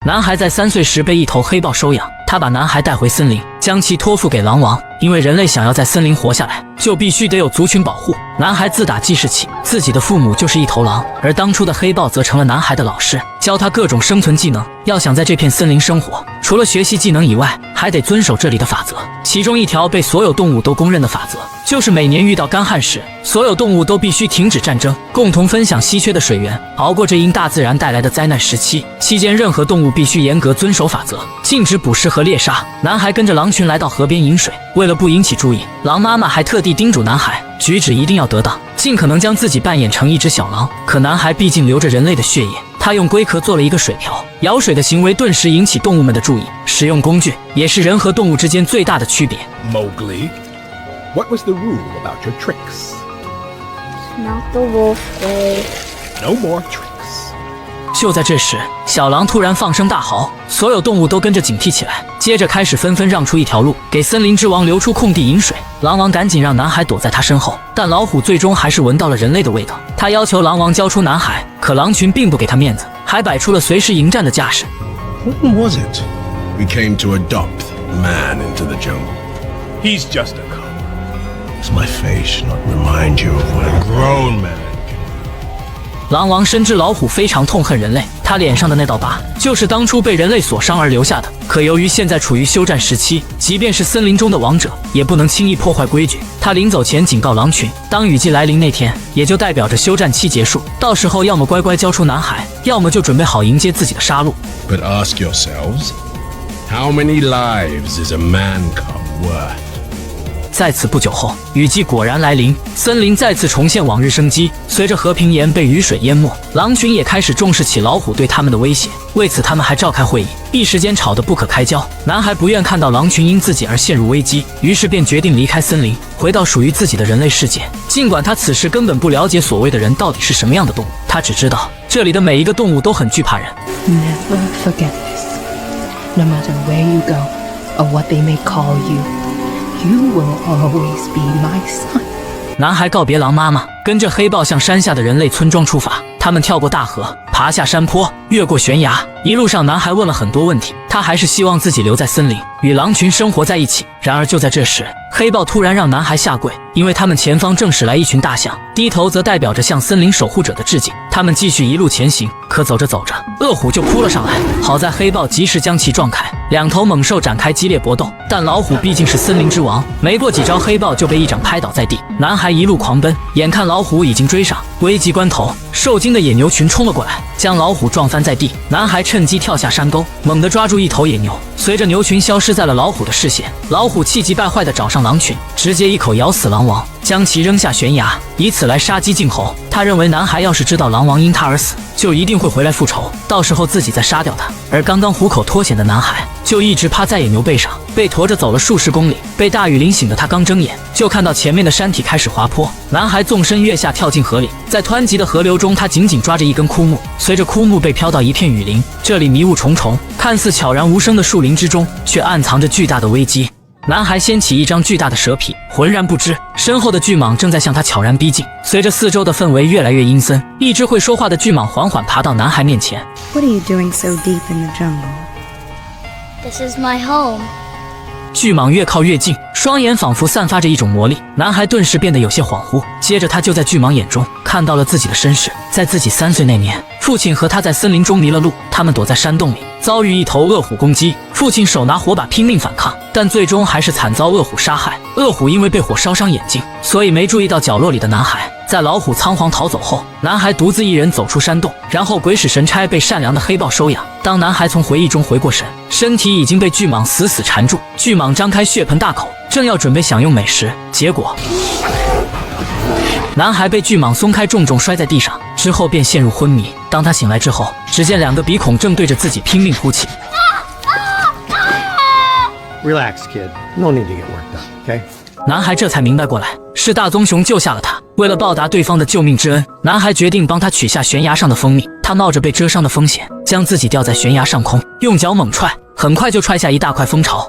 男孩在3岁时被一头黑豹收养，他把男孩带回森林，将其托付给狼王。因为人类想要在森林活下来，就必须得有族群保护。男孩自打记事起，自己的父母就是一头狼，而当初的黑豹则成了男孩的老师，教他各种生存技能。要想在这片森林生活，除了学习技能以外，还得遵守这里的法则。其中一条被所有动物都公认的法则，就是每年遇到干旱时，所有动物都必须停止战争，共同分享稀缺的水源，熬过这因大自然带来的灾难时期。期间，任何动物必须严格遵守法则，禁止捕食和猎杀。男孩跟着狼群来到河边饮水，为了不引起注意，狼妈妈还特地叮嘱男孩，举止一定要得当，尽可能将自己扮演成一只小狼。可男孩毕竟流着人类的血液，他用龟壳做了一个水瓢，舀水的行为顿时引起动物们的注意。使用工具也是人和动物之间最大的区别。Mowgli, what was the rule about your tricks? Not the wolf way. No more tricks. 就在这时，小狼突然放声大嚎，所有动物都跟着警惕起来，接着开始纷纷让出一条路，给森林之王留出空地饮水。狼王赶紧让男孩躲在他身后，但老虎最终还是闻到了人类的味道。他要求狼王交出男孩，可狼群并不给他面子，还摆出了随时迎战的架势。When was it we came to adopt man into the jungle? He's just a cub. Does my face not remind you of what a grown man?狼王深知老虎非常痛恨人类，他脸上的那道疤就是当初被人类所伤而留下的。可由于现在处于休战时期，即便是森林中的王者，也不能轻易破坏规矩。他临走前警告狼群，当雨季来临那天，也就代表着休战期结束，到时候要么乖乖交出男孩，要么就准备好迎接自己的杀戮。But ask yourselves, how many lives is a man cub worth?在此不久后，雨季果然来临，森林再次重现往日生机。随着河平岩被雨水淹没，狼群也开始重视起老虎对他们的威胁。为此，他们还召开会议，一时间吵得不可开交。男孩不愿看到狼群因自己而陷入危机，于是便决定离开森林，回到属于自己的人类世界。尽管他此时根本不了解所谓的人到底是什么样的动物，他只知道这里的每一个动物都很惧怕人。Never forget this. No matter where you go or what they may call you.You will always be my son. 男孩告别狼妈妈，跟着黑豹向山下的人类村庄出发。他们跳过大河，爬下山坡，越过悬崖。一路上，男孩问了很多问题，他还是希望自己留在森林，与狼群生活在一起。然而就在这时，黑豹突然让男孩下跪，因为他们前方正驶来一群大象，低头则代表着向森林守护者的致敬。他们继续一路前行，可走着走着，恶虎就扑了上来。好在黑豹及时将其撞开，两头猛兽展开激烈搏斗。但老虎毕竟是森林之王，没过几招，黑豹就被一掌拍倒在地。男孩一路狂奔，眼看老虎已经追上，危急关头，受惊的野牛群冲了过来，将老虎撞翻在地。男孩趁机跳下山沟，猛地抓住一头野牛，随着牛群消失在了老虎的视线。老虎气急败坏地找上狼群，直接一口咬死狼王，将其扔下悬崖，以此来杀鸡儆猴。他认为男孩要是知道狼王因他而死，就一定会回来复仇，到时候自己再杀掉他。而刚刚虎口脱险的男孩就一直趴在野牛背上，被驮着走了数十公里。被大雨淋醒的他刚睁眼，就看到前面的山体开始滑坡，男孩纵身跃下跳进河里。在湍急的河流中，他紧紧抓着一根枯木，随着枯木被飘到一片雨林。这里迷雾重重，看似悄然无声的树林之中，却暗藏着巨大的危机。男孩掀起一张巨大的蛇皮，浑然不知身后的巨蟒正在向他悄然逼近。随着四周的氛围越来越阴森，一只会说话的巨蟒缓缓爬到男孩面前。 What are you doing so deep in the jungle? This is my home. 巨蟒越靠越近，双眼仿佛散发着一种魔力。男孩顿时变得有些恍惚，接着他就在巨蟒眼中看到了自己的身世。在自己3岁那年，父亲和他在森林中迷了路，他们躲在山洞里，遭遇一头恶虎攻击。父亲手拿火把拼命反抗，但最终还是惨遭恶虎杀害。恶虎因为被火烧伤眼睛，所以没注意到角落里的男孩。在老虎仓皇逃走后，男孩独自一人走出山洞，然后鬼使神差被善良的黑豹收养。当男孩从回忆中回过神，身体已经被巨蟒死死缠住。巨蟒张开血盆大口，正要准备享用美食，结果男孩被巨蟒松开，重重摔在地上，之后便陷入昏迷。当他醒来之后，只见2个鼻孔正对着自己拼命哭泣。Relax, kid. No need to get worked up, okay? 男孩这才明白过来，是大棕熊救下了他。为了报答对方的救命之恩，男孩决定帮他取下悬崖上的蜂蜜。他冒着被蛰伤的风险，将自己吊在悬崖上空，用脚猛踹，很快就踹下一大块蜂巢。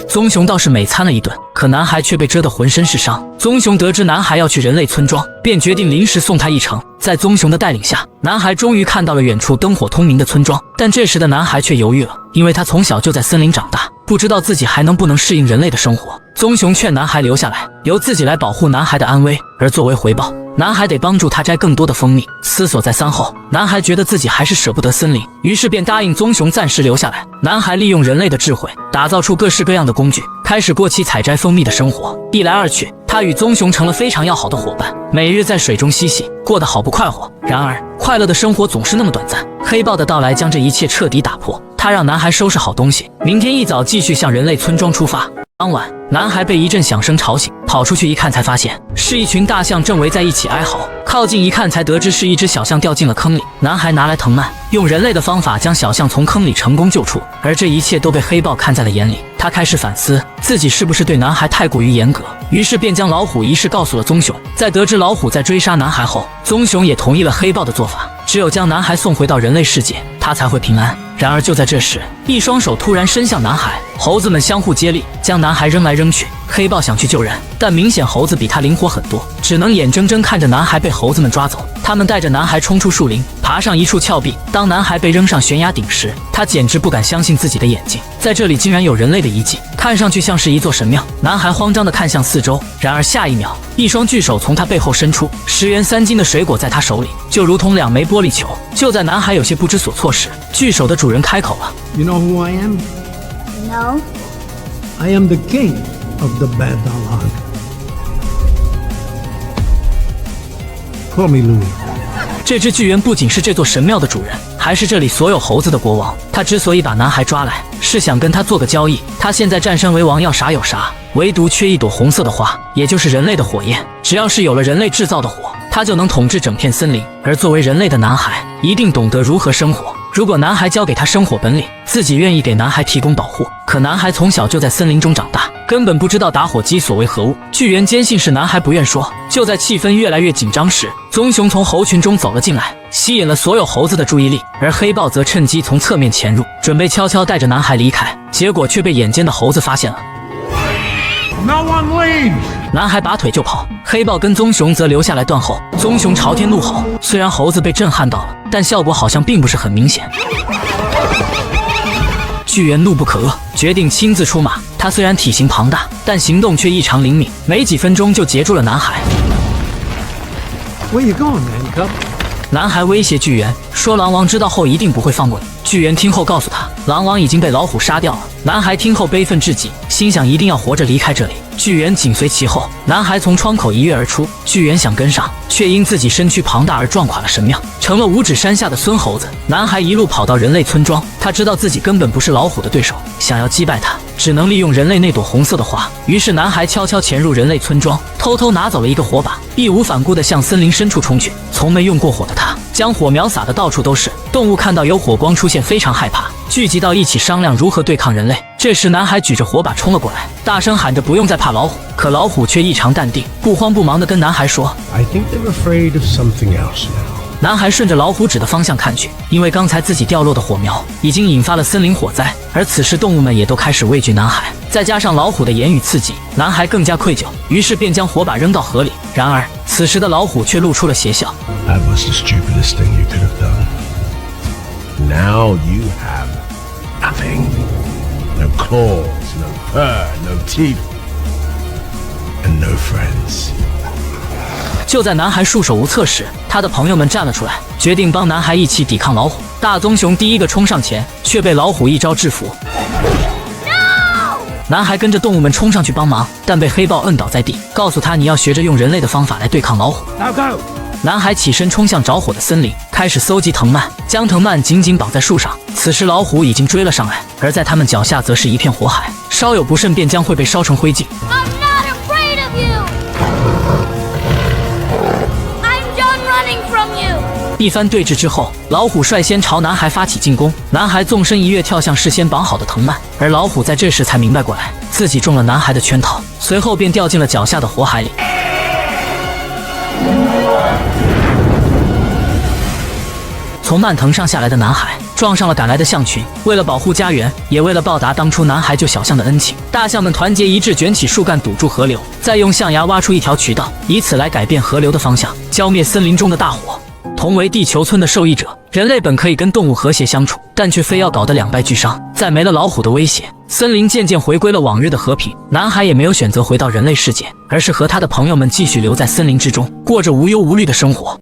棕熊倒是美餐了一顿，可男孩却被蛰得浑身是伤。棕熊得知男孩要去人类村庄，便决定临时送他一程。在棕熊的带领下，男孩终于看到了远处灯火通明的村庄。但这时的男孩却犹豫了，因为他从小就在森林长大，不知道自己还能不能适应人类的生活。棕熊劝男孩留下来，由自己来保护男孩的安危，而作为回报，男孩得帮助他摘更多的蜂蜜。思索再三后，男孩觉得自己还是舍不得森林，于是便答应棕熊暂时留下来。男孩利用人类的智慧，打造出各式各样的工具，开始过起采摘蜂蜜的生活。一来二去，他与棕熊成了非常要好的伙伴，每日在水中嬉戏，过得好不快活。然而，快乐的生活总是那么短暂，黑豹的到来将这一切彻底打破。他让男孩收拾好东西，明天一早继续向人类村庄出发。当晚，男孩被一阵响声吵醒，跑出去一看，才发现是一群大象正围在一起哀嚎。靠近一看，才得知是一只小象掉进了坑里。男孩拿来藤蔓，用人类的方法将小象从坑里成功救出。而这一切都被黑豹看在了眼里，他开始反思自己是不是对男孩太过于严格，于是便将老虎一事告诉了棕熊。在得知老虎在追杀男孩后，棕熊也同意了黑豹的做法，只有将男孩送回到人类世界，他才会平安。然而就在这时，一双手突然伸向男孩，猴子们相互接力，将男孩扔来扔去。黑豹想去救人，但明显猴子比他灵活很多，只能眼睁睁看着男孩被猴子们抓走。他们带着男孩冲出树林，爬上一处峭壁。当男孩被扔上悬崖顶时，他简直不敢相信自己的眼睛，在这里竟然有人类的遗迹，看上去像是一座神庙。男孩慌张地看向四周，然而下一秒，一双巨手从他背后伸出，10元3斤的水果在他手里，就如同2枚玻璃球。就在男孩有些不知所措时，巨手的主人开口了 You know who I am? No? I am the king of the Badalag. Call me Louis. 这只巨猿不仅是这座神庙的主人，还是这里所有猴子的国王。他之所以把男孩抓来，是想跟他做个交易。他现在占山为王，要啥有啥，唯独缺一朵红色的花，也就是人类的火焰。只要是有了人类制造的火，他就能统治整片森林。而作为人类的男孩，一定懂得如何生火。如果男孩教给他生火本领，自己愿意给男孩提供保护。可男孩从小就在森林中长大，根本不知道打火机所为何物。巨猿坚信是男孩不愿说。就在气氛越来越紧张时，棕熊从猴群中走了进来，吸引了所有猴子的注意力，而黑豹则趁机从侧面潜入，准备悄悄带着男孩离开，结果却被眼尖的猴子发现了。No one leaves! 男孩拔腿就跑，黑豹跟棕熊则留下来断后。棕熊朝天怒吼，虽然猴子被震撼到了，但效果好像并不是很明显。巨猿怒不可遏，决定亲自出马。他虽然体型庞大，但行动却异常灵敏，没几分钟就截住了男孩。Where you going, man cub? 男孩威胁巨猿说，狼王知道后一定不会放过你。巨猿听后告诉他，狼王已经被老虎杀掉了。男孩听后悲愤至极，心想一定要活着离开这里。巨猿紧随其后，男孩从窗口一跃而出。巨猿想跟上，却因自己身躯庞大而撞垮了神庙，成了五指山下的孙猴子。男孩一路跑到人类村庄，他知道自己根本不是老虎的对手，想要击败他，只能利用人类那朵红色的花。于是男孩悄悄潜入人类村庄，偷偷拿走了一个火把，义无反顾地向森林深处冲去。从没用过火的他，将火苗撒得到处都是。动物看到有火光出现，非常害怕，聚集到一起商量如何对抗人类。这时男孩举着火把冲了过来，大声喊着不用再怕老虎。可老虎却异常淡定，不慌不忙地跟男孩说 I think they're afraid of something else now. 男孩顺着老虎指的方向看去，因为刚才自己掉落的火苗已经引发了森林火灾，而此时动物们也都开始畏惧男孩，再加上老虎的言语刺激，男孩更加愧疚，于是便将火把扔到河里。然而此时的老虎却露出了邪笑 That was the stupidest thing you could have done. Now you have nothing. No claws, no fur, no teeth, and no friends. 就在男孩束手无策时，他的朋友们站了出来，决定帮男孩一起抵抗老虎。大棕熊第一个冲上前，却被老虎一招制服。男孩跟着动物们冲上去帮忙，但被黑豹摁倒在地，告诉他你要学着用人类的方法来对抗老虎。Now go! 男孩起身冲向着火的森林，开始搜集藤蔓，将藤蔓紧紧绑在树上。此时老虎已经追了上来，而在他们脚下则是一片火海，稍有不慎便将会被烧成灰烬。I'm not afraid of you! I'm done running from you! 一番对峙之后，老虎率先朝男孩发起进攻，男孩纵身一跃跳向事先绑好的藤蔓，而老虎在这时才明白过来，自己中了男孩的圈套，随后便掉进了脚下的火海里。从蔓藤上下来的男孩撞上了赶来的象群，为了保护家园，也为了报答当初男孩救小象的恩情，大象们团结一致，卷起树干堵住河流，再用象牙挖出一条渠道，以此来改变河流的方向，浇灭森林中的大火。同为地球村的受益者，人类本可以跟动物和谐相处，但却非要搞得两败俱伤。在没了老虎的威胁，森林渐渐回归了往日的和平。男孩也没有选择回到人类世界，而是和他的朋友们继续留在森林之中，过着无忧无虑的生活。